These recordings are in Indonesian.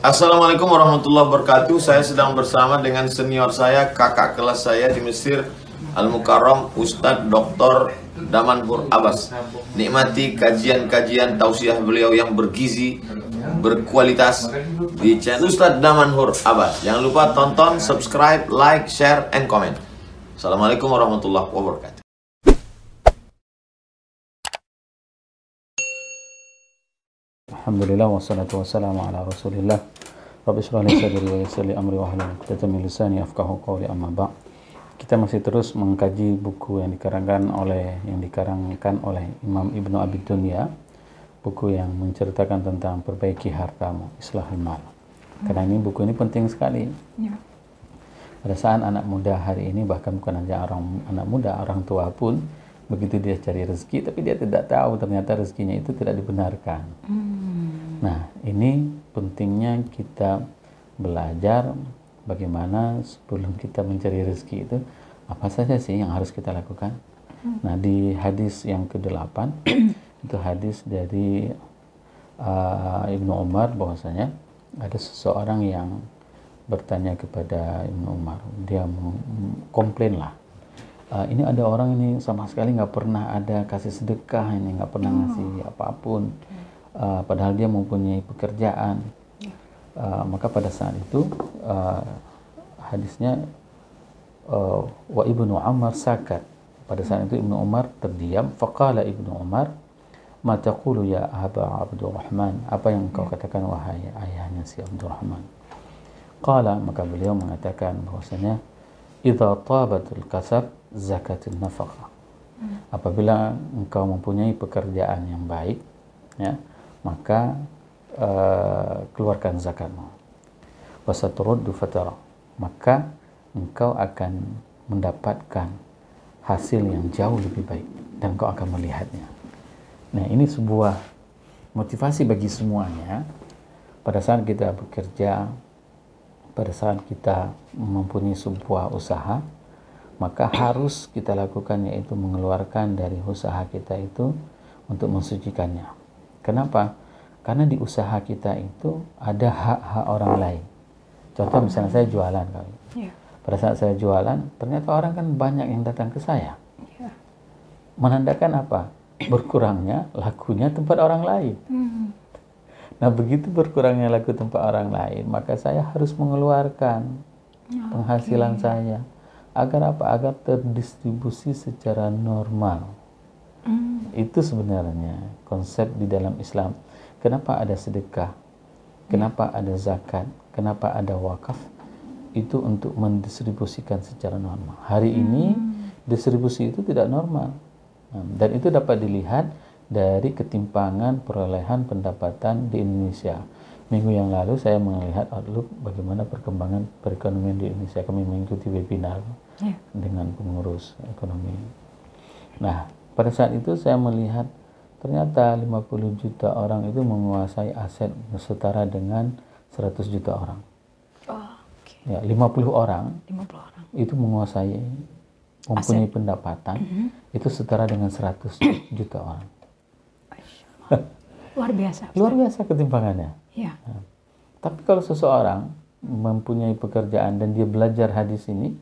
Assalamualaikum warahmatullahi wabarakatuh. Saya sedang bersama dengan senior saya, kakak kelas saya di Mesir, Al-Mukarram, Ustadz Dr. Damanhur Abbas. Nikmati kajian-kajian tausiah beliau yang bergizi, berkualitas di channel Ustadz Damanhur Abbas. Jangan lupa tonton, subscribe, like, share, and comment. Assalamualaikum warahmatullahi wabarakatuh. Alhamdulillah wassalatu wassalamu ala Rasulillah. Rabbi shrah li sadri wa yassir li amri wahlul 'uqdatam min lisani yafqahu qawli, amma ba'd. Kita masih terus mengkaji buku yang dikarangkan oleh Imam Ibnu Abi Dunya, buku yang menceritakan tentang perbaiki hartamu, Islahul Mal. Karena ini buku ini penting sekali. Ya. Pada saat anak muda hari ini, bahkan bukan hanya anak muda, orang tua pun begitu dia cari rezeki, tapi dia tidak tahu ternyata rezekinya itu tidak dibenarkan. Nah, ini pentingnya kita belajar bagaimana sebelum kita mencari rezeki itu apa saja sih yang harus kita lakukan. Nah, di hadis yang ke-8 itu hadis dari Ibnu Umar, bahwasanya ada seseorang yang bertanya kepada Ibnu Umar. Dia komplain lah. Ini ada orang ini sama sekali nggak pernah ada kasih sedekah, ini nggak pernah ngasih apapun, padahal dia mempunyai pekerjaan. Maka pada saat itu hadisnya wa Ibnu Umar sakat. Pada saat itu Ibnu Umar terdiam. Faqala Ibnu Umar, ma taqulu ya Aba Abdurrahman, apa yang kau katakan wahai ayahnya si Abdurrahman? Qala, maka beliau mengatakan bahwasanya idza tabatul kasab zakatul nafaqah. Apabila engkau mempunyai pekerjaan yang baik, ya, maka keluarkan zakatmu. Wasaturuddu fatara, maka engkau akan mendapatkan hasil yang jauh lebih baik dan engkau akan melihatnya. Nah, ini sebuah motivasi bagi semuanya. Pada saat kita bekerja, pada saat kita mempunyai sebuah usaha, maka harus kita lakukan, yaitu mengeluarkan dari usaha kita itu untuk mensucikannya. Kenapa? Karena di usaha kita itu ada hak-hak orang lain. Contoh misalnya saya jualan kali. Pada saat saya jualan, ternyata orang kan banyak yang datang ke saya. Menandakan apa? Berkurangnya lakunya tempat orang lain. Nah, begitu berkurangnya laku tempat orang lain, maka saya harus mengeluarkan penghasilan saya. Agar apa? Agar terdistribusi secara normal. Itu sebenarnya konsep di dalam Islam. Kenapa ada sedekah? Kenapa ada zakat? Kenapa ada wakaf? Itu untuk mendistribusikan secara normal. Hari ini distribusi itu tidak normal. Dan itu dapat dilihat dari ketimpangan perolehan pendapatan di Indonesia. Minggu yang lalu saya melihat outlook bagaimana perkembangan perekonomian di Indonesia. Kami mengikuti webinar dengan pengurus ekonomi. Nah, pada saat itu saya melihat ternyata 50 juta orang itu menguasai aset setara dengan 100 juta orang. Ya, 50 orang itu menguasai, mempunyai pendapatan itu setara dengan 100 juta orang. Luar biasa. Luar biasa ketimpangannya. Ya. Nah, tapi kalau seseorang mempunyai pekerjaan dan dia belajar hadis ini,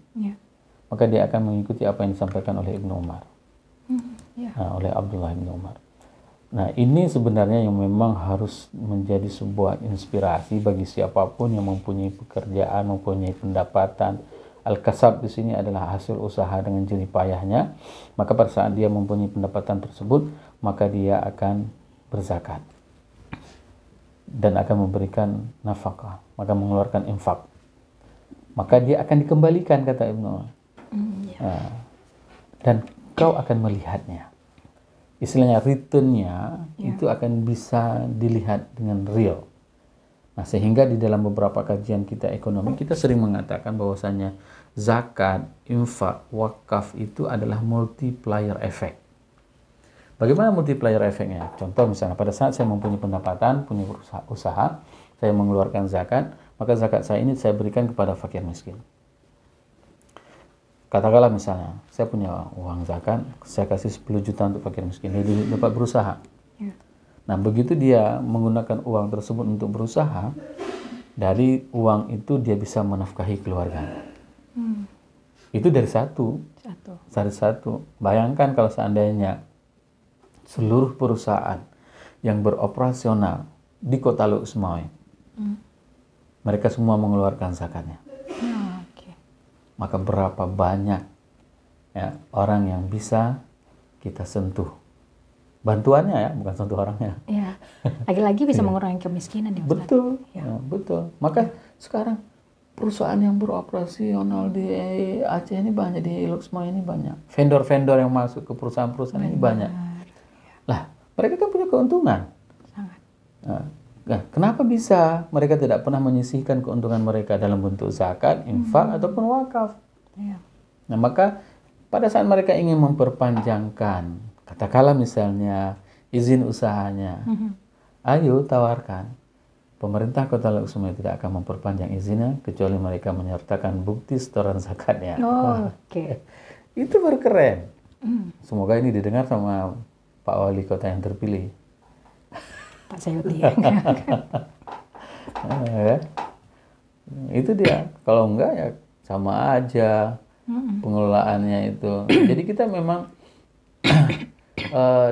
maka dia akan mengikuti apa yang disampaikan oleh Ibnu Umar, oleh Abdullah bin Umar. Nah, ini sebenarnya yang memang harus menjadi sebuah inspirasi bagi siapapun yang mempunyai pekerjaan, mempunyai pendapatan. Al-kasab di sini adalah hasil usaha dengan jerih payahnya. Maka pada saat dia mempunyai pendapatan tersebut, maka dia akan berzakat dan akan memberikan nafkah, maka mengeluarkan infak, maka dia akan dikembalikan, kata Ibnu Umar. Dan kau akan melihatnya, istilahnya returnnya itu akan bisa dilihat dengan real. Nah, sehingga di dalam beberapa kajian kita ekonomi, kita sering mengatakan bahwasanya zakat, infak, wakaf itu adalah multiplier effect. Bagaimana multiplier efeknya? Contoh misalnya pada saat saya mempunyai pendapatan, punya usaha, saya mengeluarkan zakat, maka zakat saya ini saya berikan kepada fakir miskin. Katakanlah misalnya saya punya uang zakat, saya kasih 10 juta untuk fakir miskin, dia dapat berusaha. Nah, begitu dia menggunakan uang tersebut untuk berusaha, Dari uang itu dia bisa menafkahi keluarga. Itu dari satu. Bayangkan kalau seandainya seluruh perusahaan yang beroperasional di Kota Luxembourg, mereka semua mengeluarkan zakatnya. Maka berapa banyak ya orang yang bisa kita sentuh. Bantuannya ya, bukan sentuh orangnya. Ya. Lagi-lagi bisa mengurangi kemiskinan ya, Ustaz. Betul, ya, betul. Maka sekarang perusahaan yang beroperasional di Aceh ini banyak, di Luxembourg ini banyak. Vendor-vendor yang masuk ke perusahaan-perusahaan ini banyak. Lah, mereka kan punya keuntungan. Sangat. Nah, kenapa bisa mereka tidak pernah menyisihkan keuntungan mereka dalam bentuk zakat, infak, ataupun wakaf? Ya. Nah, maka pada saat mereka ingin memperpanjangkan, katakanlah misalnya izin usahanya, ayo tawarkan. Pemerintah Kota Luxembourg tidak akan memperpanjang izinnya kecuali mereka menyertakan bukti setoran zakatnya. Oke. Itu berkeren. Semoga ini didengar sama Pak Wali Kota yang terpilih. Pak Sayuti ya. Itu dia. Kalau enggak ya sama aja pengelolaannya itu. Jadi kita memang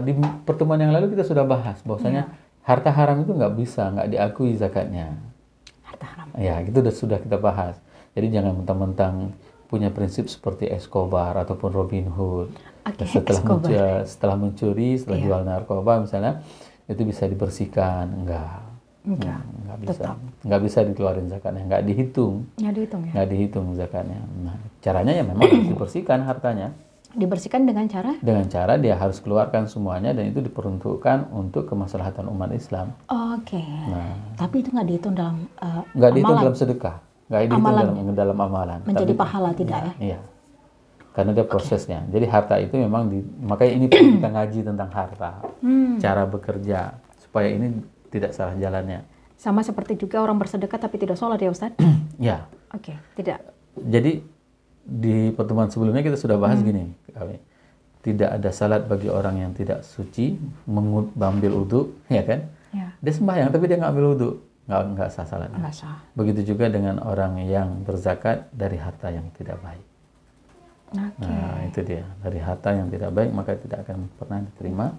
di pertemuan yang lalu kita sudah bahas bahwasanya harta haram itu nggak diakui zakatnya. Harta haram. Ya, itu sudah kita bahas. Jadi jangan mentang-mentang punya prinsip seperti Escobar ataupun Robin Hood. Setelah mencuri, setelah jual narkoba misalnya, itu bisa dibersihkan. Enggak bisa. Enggak bisa dikeluarin zakatnya, enggak dihitung. Enggak dihitung zakatnya. Nah, caranya ya memang harus dibersihkan hartanya. Dibersihkan dengan cara? Dengan cara dia harus keluarkan semuanya dan itu diperuntukkan untuk kemaslahatan umat Islam. Oke. Nah, tapi itu nggak dihitung dalam nggak dihitung dalam sedekah, nggak dihitung dalam amalan. Menjadi pahala tidak ya? Iya. Karena dia prosesnya. Jadi harta itu memang makanya ini perlu kita ngaji tentang harta, cara bekerja supaya ini tidak salah jalannya. Sama seperti juga orang bersedekah tapi tidak sholat ya Ustaz? Ya. Oke, tidak. Jadi di pertemuan sebelumnya kita sudah bahas gini, tidak ada salat bagi orang yang tidak suci, mengambil wudu, ya kan? Ya. Dia sembahyang tapi dia nggak ambil wudu, nggak sah salatnya. Nggak sah. Begitu juga dengan orang yang berzakat dari harta yang tidak baik. Okay. Nah itu dia, dari harta yang tidak baik maka tidak akan pernah diterima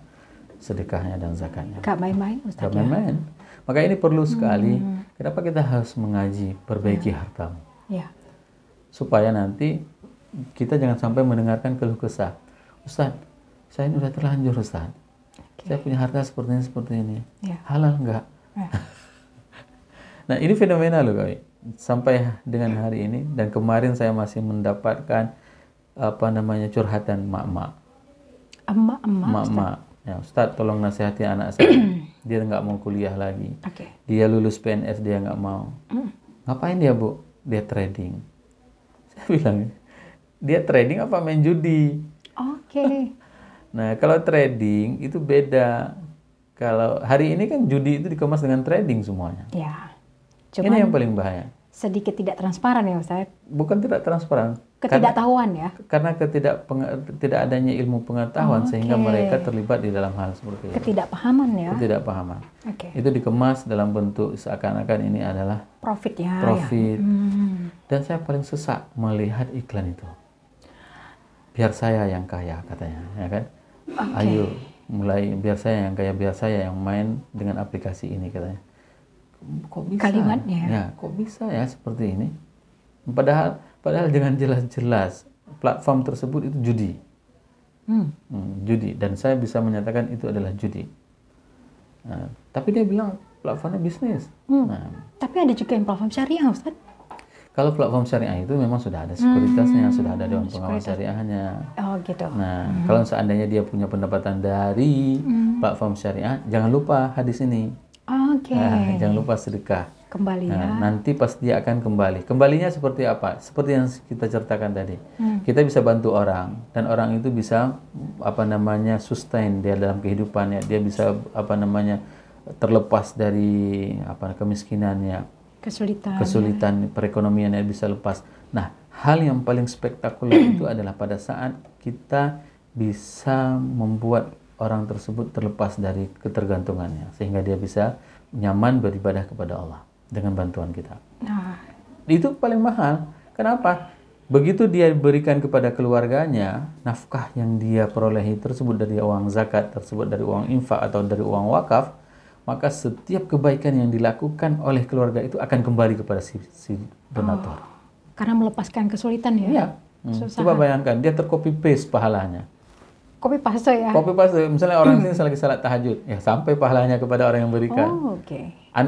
sedekahnya dan zakatnya. Gak main-main Ustaz. Gak main-main. Maka ini perlu sekali. Kenapa kita harus mengaji, perbaiki hartamu? Ya. Supaya nanti kita jangan sampai mendengarkan keluh kesah. Ustaz, saya ini udah terlanjur Ustaz. Saya punya harta seperti ini. Ya. Halal enggak? Ya. Nah ini fenomena loh kami. Sampai dengan hari ini dan kemarin saya masih mendapatkan curhatan mak-mak. Mak-mak. Ya, Ustaz tolong nasihati anak saya. Dia nggak mau kuliah lagi. Dia lulus PNS dia nggak mau. Ngapain dia Bu? Dia trading. Saya bilang, dia trading apa main judi? Oke. Nah, kalau trading itu beda. Kalau hari ini kan judi itu dikemas dengan trading semuanya. Ya. Ini yang paling bahaya. Sedikit tidak transparan ya Ustaz? Bukan tidak transparan. Ketidaktahuan ya? Karena tidak adanya ilmu pengetahuan sehingga mereka terlibat di dalam hal seperti itu. Ketidakpahaman ya? Ketidakpahaman. Itu dikemas dalam bentuk seakan-akan ini adalah profit ya. Profit. Ya. Dan saya paling sesak melihat iklan itu. Biar saya yang kaya katanya, ya kan? Ayo mulai biar saya yang kaya, biar saya yang main dengan aplikasi ini katanya. Kok bisa? Kalimatnya. Ya, kok bisa ya seperti ini? Padahal dengan jelas-jelas platform tersebut itu judi. Judi, dan saya bisa menyatakan itu adalah judi. Nah, tapi dia bilang platformnya bisnis. Tapi ada juga yang platform syariah Ustaz? Kalau platform syariah itu memang sudah ada sekuritasnya, sudah ada dewan pengawas syariahnya. Oh gitu. Nah, kalau seandainya dia punya pendapatan dari platform syariah, jangan lupa hadis ini. Nah, jangan lupa sedekah. Kembali ya. Nanti pasti dia akan kembali. Kembalinya seperti apa? Seperti yang kita ceritakan tadi. Kita bisa bantu orang dan orang itu bisa sustain dia dalam kehidupannya. Dia bisa terlepas dari kemiskinannya, kesulitan perekonomiannya bisa lepas. Nah, hal yang paling spektakuler itu adalah pada saat kita bisa membuat orang tersebut terlepas dari ketergantungannya sehingga dia bisa nyaman beribadah kepada Allah. dengan bantuan kita. Nah, Itu paling mahal. Kenapa? Begitu dia berikan kepada keluarganya, nafkah yang dia perolehi tersebut dari uang zakat, tersebut dari uang infak atau dari uang wakaf, maka setiap kebaikan yang dilakukan oleh keluarga itu akan kembali kepada si donatur. karena melepaskan kesulitan ya. Iya. Susah. Coba bayangkan, dia tercopy paste pahalanya. Kopi paste ya. Copy paste, misalnya orang sini lagi salat tahajud, ya sampai pahalanya kepada orang yang berikan. Oh, oke.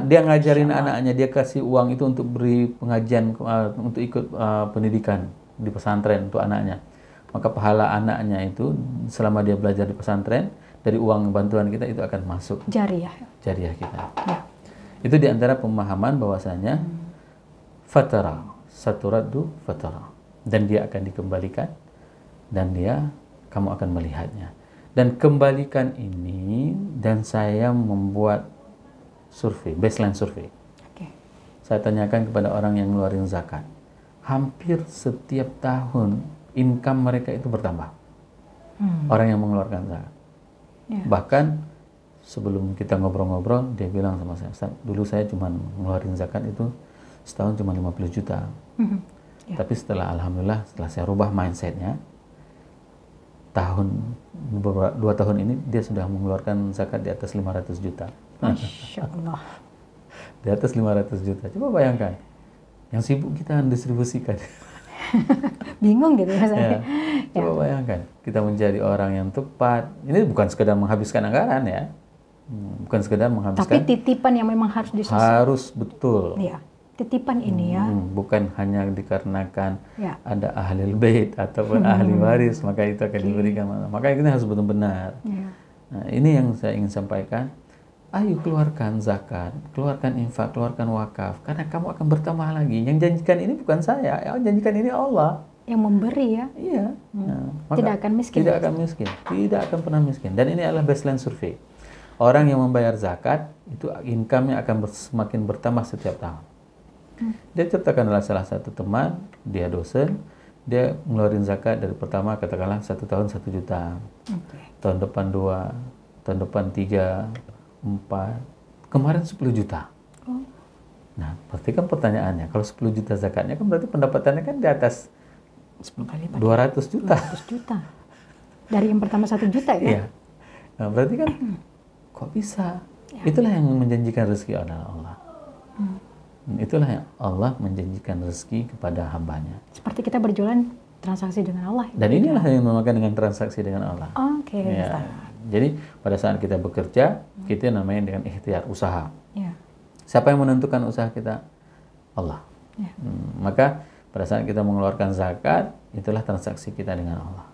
Dia ngajarin anaknya, dia kasih uang itu untuk beri pengajian, untuk ikut pendidikan di pesantren untuk anaknya. Maka pahala anaknya itu selama dia belajar di pesantren, dari uang bantuan kita itu akan masuk Jariah. jariah kita. Ya. Itu diantara pemahaman bahwasanya fatara, saturaddu fatara, dan dia akan dikembalikan, dan kamu akan melihatnya. Dan kembalikan ini, dan saya membuat survei, baseline survei. Oke. Saya tanyakan kepada orang yang ngeluarin zakat. Hampir setiap tahun income mereka itu bertambah. Orang yang mengeluarkan zakat. Ya. Bahkan sebelum kita ngobrol-ngobrol, dia bilang sama saya, Ustaz, dulu saya cuma ngeluarin zakat itu setahun cuma 50 juta. Ya. Tapi alhamdulillah, setelah saya rubah mindsetnya, 2 tahun ini dia sudah mengeluarkan zakat di atas 500 juta. Masya Allah. Di atas 500 juta. Coba bayangkan, yang sibuk kita distribusikan. Bingung gitu ya Ya. saya. Coba bayangkan, kita menjadi orang yang tepat. Ini bukan sekedar menghabiskan anggaran ya. Bukan sekedar Tapi menghabiskan. titipan yang memang harus Harus betul. Ya. Titipan ini ya. Bukan hanya dikarenakan Ya. ada ahli bait ataupun ahli waris, maka itu akan diberikan. Maka itu harus benar-benar. Ya. Nah, ini yang saya ingin sampaikan. Ayo keluarkan zakat, keluarkan infak, keluarkan wakaf, karena kamu akan bertambah lagi. Yang janjikan ini bukan saya, yang janjikan ini Allah. Yang memberi ya. Iya. Nah, maka Tidak akan miskin. Tidak akan miskin. Tidak akan pernah miskin. Dan ini adalah baseline survei. Orang yang membayar zakat itu income-nya akan semakin bertambah setiap tahun. Dia ceritakan adalah salah satu teman, dia dosen, dia ngeluarin zakat dari pertama katakanlah 1 tahun 1 juta. Tahun depan 2, tahun depan 3, 4, kemarin 10 juta. Nah, berarti kan pertanyaannya, kalau 10 juta zakatnya kan berarti pendapatannya kan di atas 10 kali lipat. 200 juta. 200 juta. Dari yang pertama 1 juta ya. Iya. Nah, berarti kan kok bisa? Itulah yang menjanjikan rezeki adalah Allah. Itulah yang Allah menjanjikan rezeki kepada hambanya. Seperti kita berjualan transaksi dengan Allah. Dan inilah yang dinamakan dengan transaksi dengan Allah. Oke. Ya. Jadi pada saat kita bekerja, kita namanya dengan ikhtiar, usaha. Ya. Siapa yang menentukan usaha kita? Allah. Ya. Maka pada saat kita mengeluarkan zakat, itulah transaksi kita dengan Allah.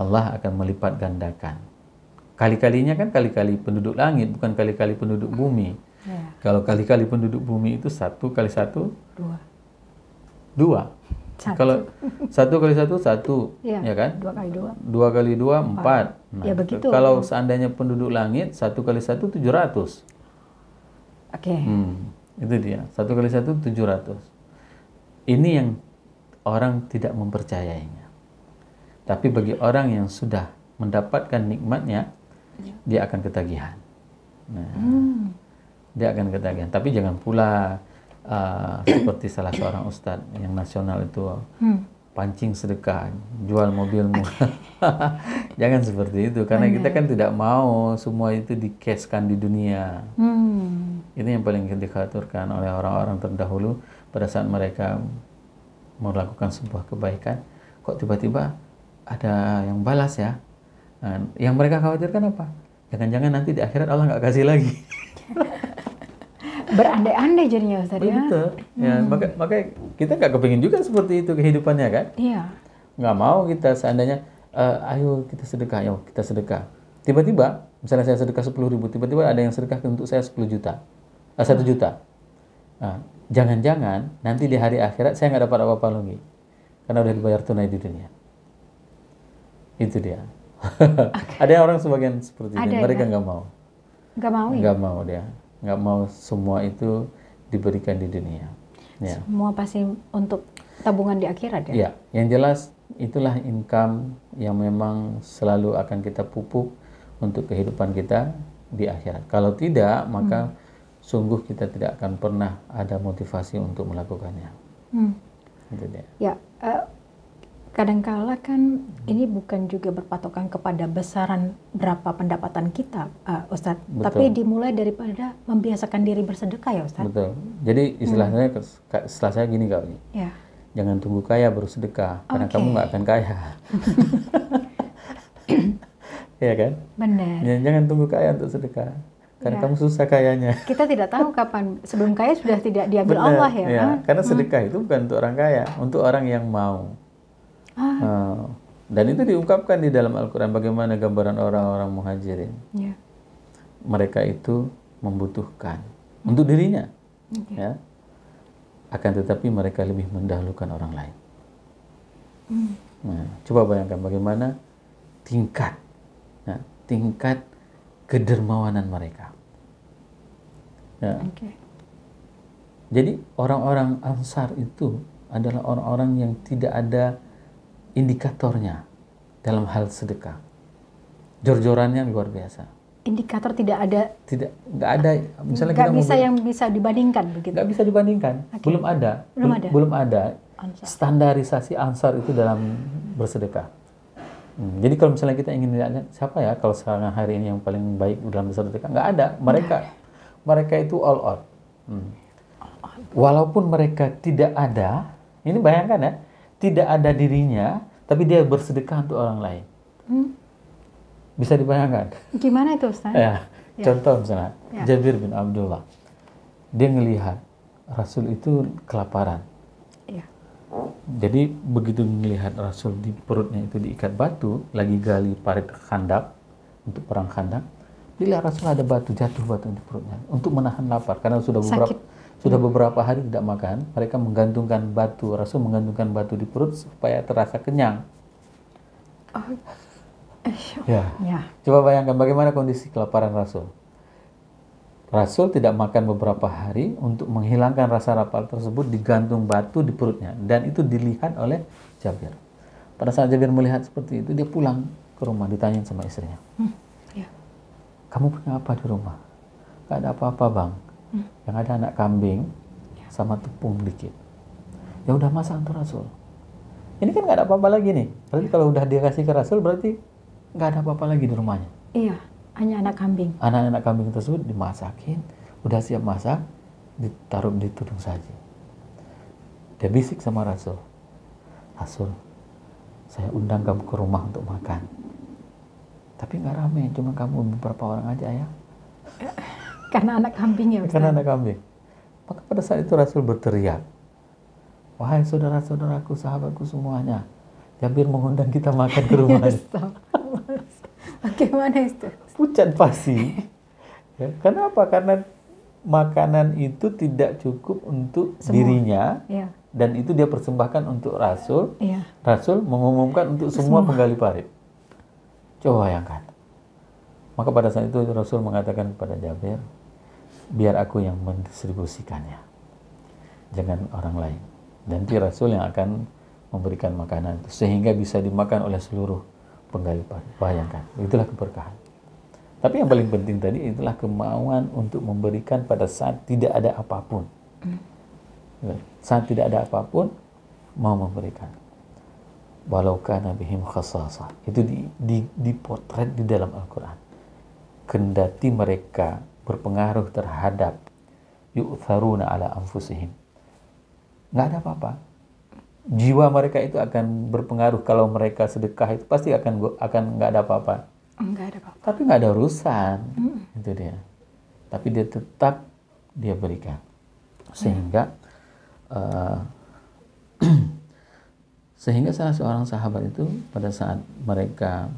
Allah akan melipat gandakan. Kali-kalinya kan kali-kali penduduk langit, bukan kali-kali penduduk bumi. Ya. Kalau kali-kali penduduk bumi itu 1 kali 1, 2. 2. Satu. Kalau 1 kali 1, 1. Ya. Ya kan? 2 kali 2. 2 kali 2, 4. Nah, Ya, begitu. kalau seandainya penduduk langit, 1 kali 1, 700. Oke. Itu dia. 1 kali 1, 700. Ini yang orang tidak mempercayainya. Tapi bagi orang yang sudah mendapatkan nikmatnya, dia akan ketagihan. Nah, dia akan ketagihan. Tapi jangan pula seperti salah seorang ustadz yang nasional itu pancing sedekah, jual mobilmu. Jangan seperti itu, karena kita kan tidak mau semua itu dikeskan di dunia. Ini yang paling dikhawatirkan oleh orang-orang terdahulu pada saat mereka melakukan sebuah kebaikan, kok tiba-tiba ada yang balas ya. Nah, yang mereka khawatirkan apa? Jangan-jangan nanti di akhirat Allah nggak kasih lagi. Berandai-andai jadinya Ustaz ya. Betul. Ya, maka kita nggak kepingin juga seperti itu kehidupannya kan? Iya. Nggak mau kita seandainya, ayo kita sedekah, ayo kita sedekah. Tiba-tiba, misalnya saya sedekah 10.000, tiba-tiba ada yang sedekah untuk saya 10 juta, 1 juta. Nah, jangan-jangan nanti di hari akhirat saya nggak dapat apa-apa lagi, karena udah dibayar tunai di dunia. Itu dia. Ada orang sebagian seperti itu, mereka nggak mau. Nggak mau ya? Nggak mau dia. Nggak mau semua itu diberikan di dunia. Ya. Semua pasti untuk tabungan di akhirat ya? Ya, yang jelas itulah income yang memang selalu akan kita pupuk untuk kehidupan kita di akhirat. Kalau tidak, maka sungguh kita tidak akan pernah ada motivasi untuk melakukannya. Itu dia. Ya, kadangkala kan ini bukan juga berpatokan kepada besaran berapa pendapatan kita, Ustadz. Betul. Tapi dimulai daripada membiasakan diri bersedekah ya, Ustadz. Betul. Jadi istilahnya setelah saya gini kali. Ya. Jangan tunggu kaya baru sedekah, karena Oke. kamu nggak akan kaya. Iya kan? Benar. Jangan tunggu kaya untuk sedekah, karena Ya. kamu susah kayanya. Kita tidak tahu kapan sebelum kaya sudah tidak diambil Benar, Allah ya. ya. Karena sedekah itu bukan untuk orang kaya, untuk orang yang mau. Dan itu diungkapkan di dalam Al-Quran bagaimana gambaran orang-orang muhajirin. Ya. Mereka itu membutuhkan untuk dirinya, ya. Akan tetapi mereka lebih mendahulukan orang lain. Nah, coba bayangkan bagaimana tingkat kedermawanan mereka. Ya. Oke. Jadi orang-orang Ansar itu adalah orang-orang yang tidak ada indikatornya dalam hal sedekah. Jor-jorannya luar biasa. Indikator tidak ada. Nggak ada. Misalnya Nggak kita bisa yang bisa dibandingkan begitu. nggak bisa dibandingkan. Oke. Belum ada. Belum ada Ansar. standarisasi Ansar itu dalam bersedekah. Jadi kalau misalnya kita ingin lihat siapa ya kalau sekarang hari ini yang paling baik dalam bersedekah, nggak ada. Mereka itu all out. Walaupun mereka tidak ada, ini bayangkan ya, tidak ada dirinya, tapi dia bersedekah untuk orang lain. Bisa dibayangkan? Gimana itu, Ustaz? Ya, contoh misalnya Ya. Jabir bin Abdullah, dia ngelihat Rasul itu kelaparan. Iya. Jadi begitu melihat Rasul di perutnya itu diikat batu, lagi gali parit khandak untuk perang khandak, dia lihat Rasul ada jatuh batu di perutnya untuk menahan lapar karena sudah beberapa hari tidak makan. Mereka menggantungkan batu, Rasul menggantungkan batu di perut supaya terasa kenyang. Ya. Coba bayangkan bagaimana kondisi kelaparan Rasul. Rasul tidak makan beberapa hari untuk menghilangkan rasa lapar tersebut, digantung batu di perutnya, dan itu dilihat oleh Jabir. Pada saat Jabir melihat seperti itu, dia pulang ke rumah, ditanyain sama istrinya, kamu punya apa di rumah? Gak ada apa-apa, Bang. Yang ada anak kambing sama tepung dikit. Ya udah masak untuk Rasul. Ini kan gak ada apa-apa lagi nih. Berarti kalau udah dia kasih ke Rasul, berarti gak ada apa-apa lagi di rumahnya. Iya, hanya anak kambing. Anak-anak kambing tersebut dimasakin, udah siap masak, ditaruh di tudung saji. Dia bisik sama Rasul, Rasul, saya undang kamu ke rumah untuk makan. Tapi nggak rame, cuma kamu beberapa orang aja ya. Karena anak kambing ya, Ustaz? Karena anak kambing. Maka pada saat itu Rasul berteriak, wahai saudara-saudaraku, sahabatku semuanya, Jabir mengundang kita makan ke rumahnya. Bagaimana itu? Pucat pasti. Ya, kenapa? Karena makanan itu tidak cukup untuk dirinya, dan itu dia persembahkan untuk Rasul. Rasul mengumumkan untuk semua penggali parit. Coba bayangkan. Maka pada saat itu Rasul mengatakan kepada Jabir, biar aku yang mendistribusikannya, jangan orang lain. Nanti Rasul yang akan memberikan makanan itu, sehingga bisa dimakan oleh seluruh penggali parit. Bayangkan, itulah keberkahan. Tapi yang paling penting tadi itulah kemauan untuk memberikan pada saat tidak ada apapun. Saat tidak ada apapun, mau memberikan. Walau kana bihim khasasah. Itu dipotret di dalam Al-Quran. Kendati mereka berpengaruh terhadap yu'tharuna ala anfusihim, nggak ada apa-apa. Jiwa mereka itu akan berpengaruh. Kalau mereka sedekah itu pasti akan nggak ada apa-apa. Nggak ada apa-apa. Tapi nggak ada urusan. Itu dia. Tapi dia tetap dia berikan. Sehingga sehingga salah seorang sahabat itu pada saat mereka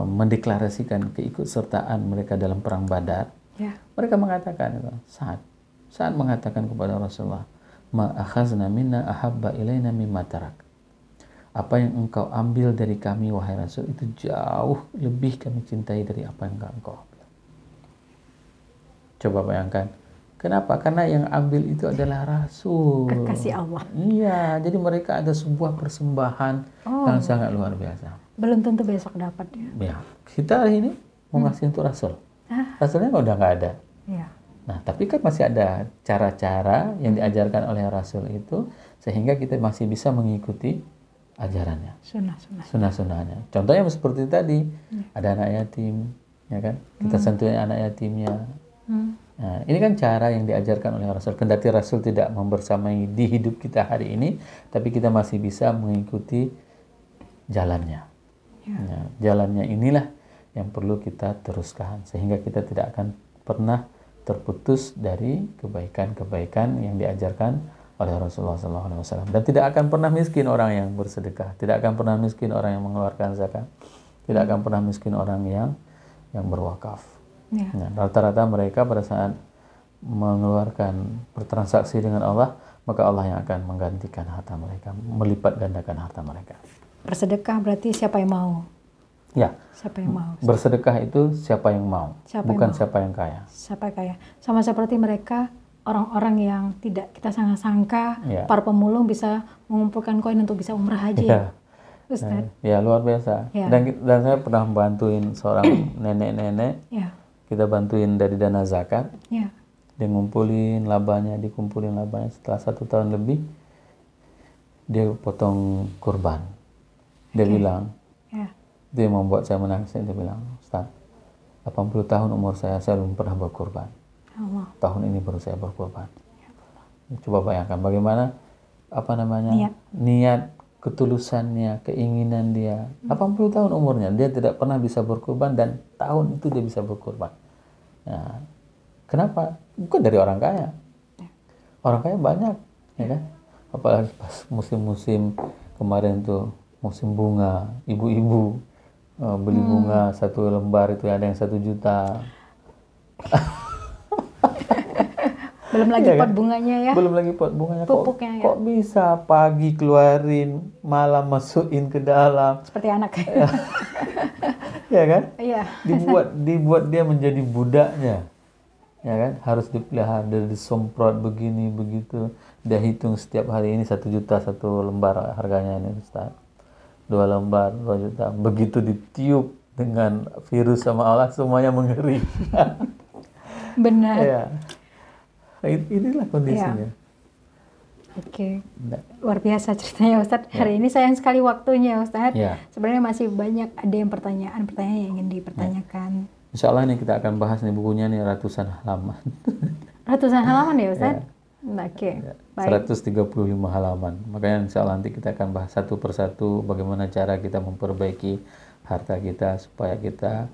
mendeklarasikan keikutsertaan mereka dalam perang Badar, mereka mengatakan saat mengatakan kepada Rasulullah, ma akhazna minna ahabba ilaina mimma tarak. Apa yang engkau ambil dari kami wahai Rasul itu jauh lebih kami cintai dari apa yang engkau ambil. Coba bayangkan. Kenapa? Karena yang ambil itu adalah Rasul. Kekasih Allah. Iya, jadi mereka ada sebuah persembahan yang sangat luar biasa. Belum tentu besok dapat ya. Ya, kita hari ini mau ngasih untuk Rasul. Rasulnya udah nggak ada. Ya. Nah, tapi kan masih ada cara-cara yang diajarkan oleh Rasul itu sehingga kita masih bisa mengikuti ajarannya, Sunnah-sunnah. sunnah-sunnahnya. Contohnya seperti tadi, ada anak yatim, ya kan? Kita sentuhin anak yatimnya. Nah, ini kan cara yang diajarkan oleh Rasul. Kendati Rasul tidak membersamai di hidup kita hari ini, tapi kita masih bisa mengikuti jalannya. Nah, jalannya inilah yang perlu kita teruskan sehingga kita tidak akan pernah terputus dari kebaikan-kebaikan yang diajarkan oleh Rasulullah SAW. Dan tidak akan pernah miskin orang yang bersedekah, tidak akan pernah miskin orang yang mengeluarkan zakat, tidak akan pernah miskin orang yang berwakaf. Ya. Nah, rata-rata mereka pada saat mengeluarkan bertransaksi dengan Allah, maka Allah yang akan menggantikan harta mereka, melipat gandakan harta mereka. Bersedekah berarti siapa yang mau? Ya, Siapa yang mau? bersedekah itu siapa yang mau, Siapa yang bukan mau. siapa yang kaya. Siapa yang kaya? Sama seperti mereka orang-orang yang tidak kita sangka-sangka, Ya. para pemulung bisa mengumpulkan koin untuk bisa umrah haji. Ya. Ustaz. Ya, luar biasa. Ya. Dan saya pernah bantuin seorang nenek-nenek, Ya. kita bantuin dari dana zakat, Ya. dia ngumpulin labanya, dikumpulin labanya, setelah 1 tahun lebih, dia potong kurban. Dia bilang, Ya. dia membuat saya menangis, dia bilang, Ustaz, 80 tahun umur saya belum pernah berkurban. Allah. Tahun ini baru saya berkorban. Coba bayangkan bagaimana niat, ketulusannya, keinginan dia. 80 tahun umurnya, dia tidak pernah bisa berkorban dan tahun itu dia bisa berkorban. Nah, kenapa? Bukan dari orang kaya. Orang kaya banyak, ya kan? Apalagi pas musim-musim kemarin tuh, musim bunga, ibu-ibu beli bunga 1 lembar itu ada yang 1 juta. Belum lagi Iya pot kan? bunganya ya. Belum lagi pot bunganya. Pupuknya ya. Kok bisa pagi keluarin, malam masukin ke dalam, Seperti anak. ya kan? Iya. Dibuat dia menjadi budaknya, ya kan? Harus dipelihara, disemprot begini begitu. Dia hitung setiap hari ini 1 juta 1 lembar harganya ini, Ustaz. 2 lembar 2 juta. Begitu ditiup dengan virus sama Allah, semuanya mengeri. Benar. Ya. Inilah kondisinya. Oke. Luar biasa ceritanya Ustadz. Hari ini sayang sekali waktunya Ustadz. Ya. Sebenarnya masih banyak ada yang pertanyaan-pertanyaan yang ingin dipertanyakan. Insya Allah nih kita akan bahas nih bukunya nih ratusan halaman. Ratusan halaman ya Ustadz? Oke. Baik. 135 halaman. Makanya insya Allah nanti kita akan bahas satu persatu bagaimana cara kita memperbaiki harta kita supaya kita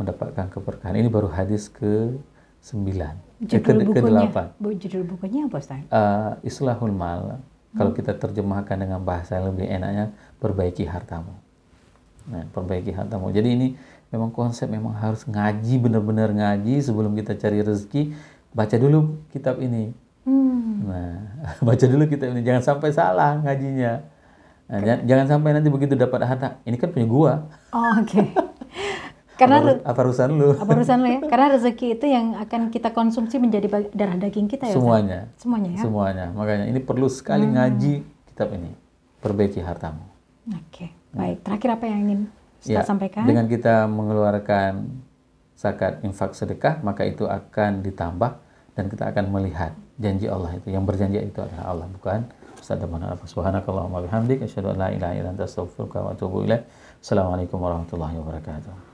mendapatkan keberkahan. Ini baru hadis ke-9. Judul bukunya. ke-8. Judul bukunya apa Ustadz? Islahul mal. Kalau kita terjemahkan dengan bahasa yang lebih enaknya, perbaiki hartamu. Nah, perbaiki hartamu. Jadi ini memang konsep memang harus ngaji, benar-benar ngaji sebelum kita cari rezeki. Baca dulu kitab ini. Nah, baca dulu kitab ini. Jangan sampai salah ngajinya. Nah, jangan sampai nanti begitu dapat harta. Ini kan punya gua. Oh, oke. Karena Apa urusan lu? apa urusan lo ya? Karena rezeki itu yang akan kita konsumsi menjadi darah daging kita ya Ustadz? Semuanya. Semuanya ya? Semuanya. Makanya ini perlu sekali ngaji kitab ini. Perbaiki hartamu. Oke. Baik. Terakhir apa yang ingin Ustadz sampaikan? Dengan kita mengeluarkan zakat, infak, sedekah, maka itu akan ditambah dan kita akan melihat janji Allah itu. Yang berjanji itu adalah Allah, bukan Ustaz Damar. Subhanakallahumma bihamdik asyhadu an la ilaha illa anta astaghfiruka wa atubu ilaik. Assalamualaikum warahmatullahi wabarakatuh.